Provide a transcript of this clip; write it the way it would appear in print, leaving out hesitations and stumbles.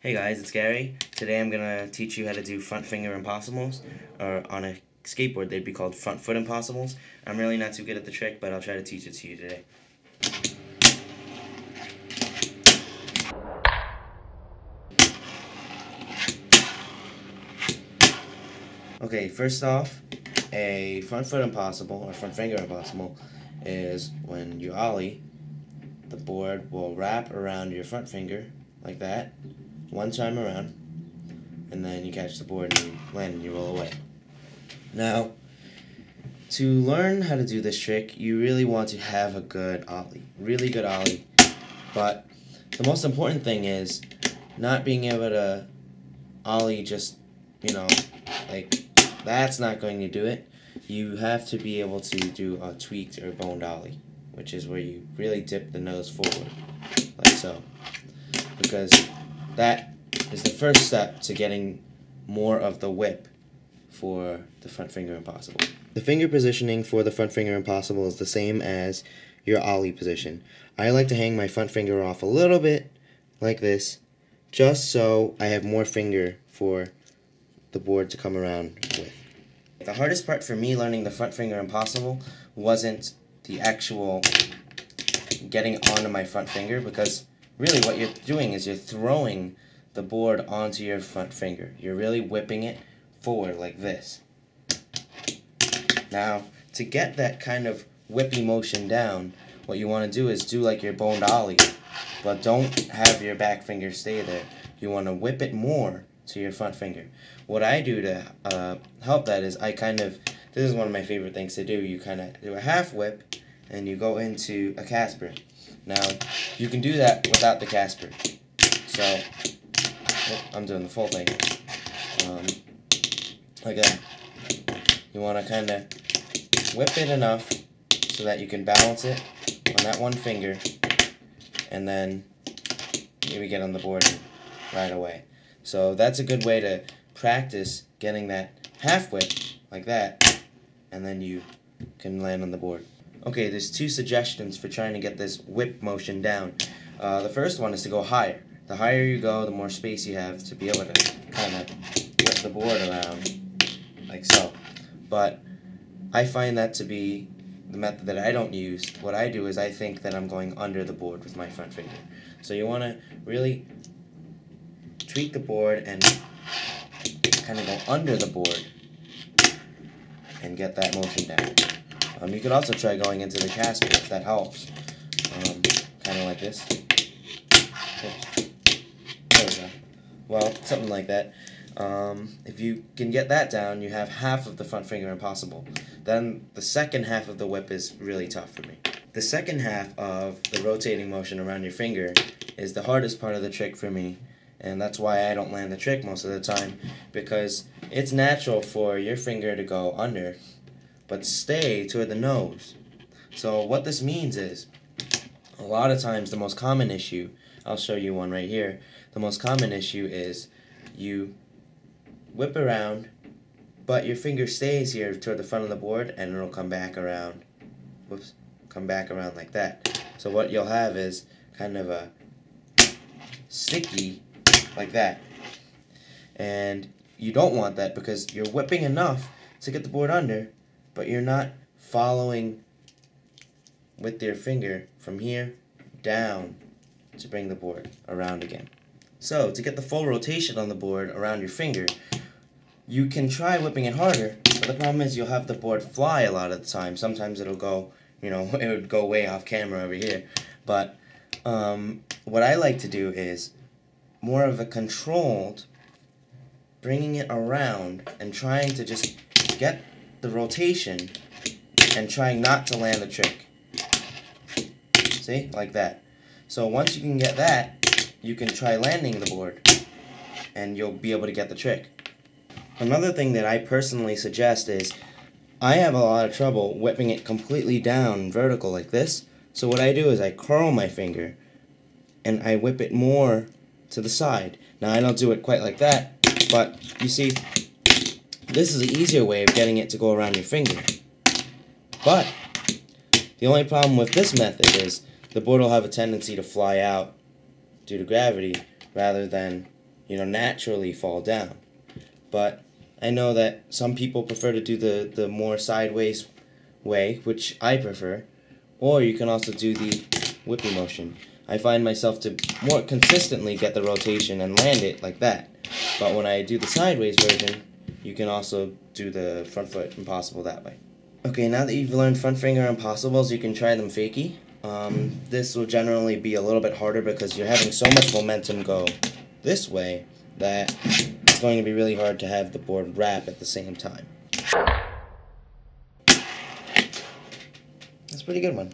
Hey guys, it's Gary. Today I'm going to teach you how to do front finger impossibles, or on a skateboard they'd be called front foot impossibles. I'm really not too good at the trick, but I'll try to teach it to you today. Okay, first off, a front foot impossible, or front finger impossible, is when you ollie, the board will wrap around your front finger, like that, one time around, and then you catch the board and you land and you roll away. Now, to learn how to do this trick, you really want to have a good ollie, really good ollie, but the most important thing is not being able to ollie just, like, that's not going to do it. You have to be able to do a tweaked or boned ollie, which is where you really dip the nose forward, like so, because that is the first step to getting more of the whip for the front finger impossible. The finger positioning for the front finger impossible is the same as your ollie position. I like to hang my front finger off a little bit like this, just so I have more finger for the board to come around with. The hardest part for me learning the front finger impossible wasn't the actual getting onto my front finger, because really what you're doing is you're throwing the board onto your front finger. You're really whipping it forward like this. Now, to get that kind of whippy motion down, what you want to do is do like your boned ollie, but don't have your back finger stay there. You want to whip it more to your front finger. What I do to help that is this is one of my favorite things to do. You kind of do a half whip and you go into a Casper. Now, you can do that without the Casper. So, I'm doing the full thing. Like that. You want to kind of whip it enough so that you can balance it on that one finger, and then maybe get on the board right away. So that's a good way to practice getting that half whip like that, and then you can land on the board. Okay, there's two suggestions for trying to get this whip motion down. The first one is to go higher. The higher you go, the more space you have to be able to kind of whip the board around, like so. But I find that to be the method that I don't use. What I do is I think that I'm going under the board with my front finger. So you want to really tweak the board and kind of go under the board and get that motion down. You could also try going into the Casper if that helps. Kind of like this. There we go. Well, something like that. If you can get that down, you have half of the front finger impossible. Then the second half of the whip is really tough for me. The second half of the rotating motion around your finger is the hardest part of the trick for me, and that's why I don't land the trick most of the time, because it's natural for your finger to go under, but stay toward the nose. So what this means is, a lot of times the most common issue, I'll show you one right here, the most common issue is you whip around, but your finger stays here toward the front of the board, and it'll come back around, whoops, come back around like that. So what you'll have is kind of a sticky, like that. And you don't want that, because you're whipping enough to get the board under, but you're not following with your finger from here down to bring the board around again. So, to get the full rotation on the board around your finger, you can try whipping it harder, but the problem is you'll have the board fly a lot of the time. Sometimes it'll go, it would go way off camera over here. But what I like to do is more of a controlled, bringing it around and trying to just get the rotation and trying not to land the trick. See? Like that. So once you can get that, you can try landing the board and you'll be able to get the trick. Another thing that I personally suggest is, I have a lot of trouble whipping it completely down vertical like this. So what I do is I curl my finger and I whip it more to the side. Now I don't do it quite like that, but you see, this is an easier way of getting it to go around your finger. But the only problem with this method is the board will have a tendency to fly out due to gravity rather than naturally fall down. But I know that some people prefer to do the more sideways way, which I prefer, or you can also do the whippy motion. I find myself to more consistently get the rotation and land it like that. But when I do the sideways version, you can also do the front foot impossible that way. Okay, now that you've learned front finger impossibles, you can try them fakie. This will generally be a little bit harder because you're having so much momentum go this way that it's going to be really hard to have the board wrap at the same time. That's a pretty good one.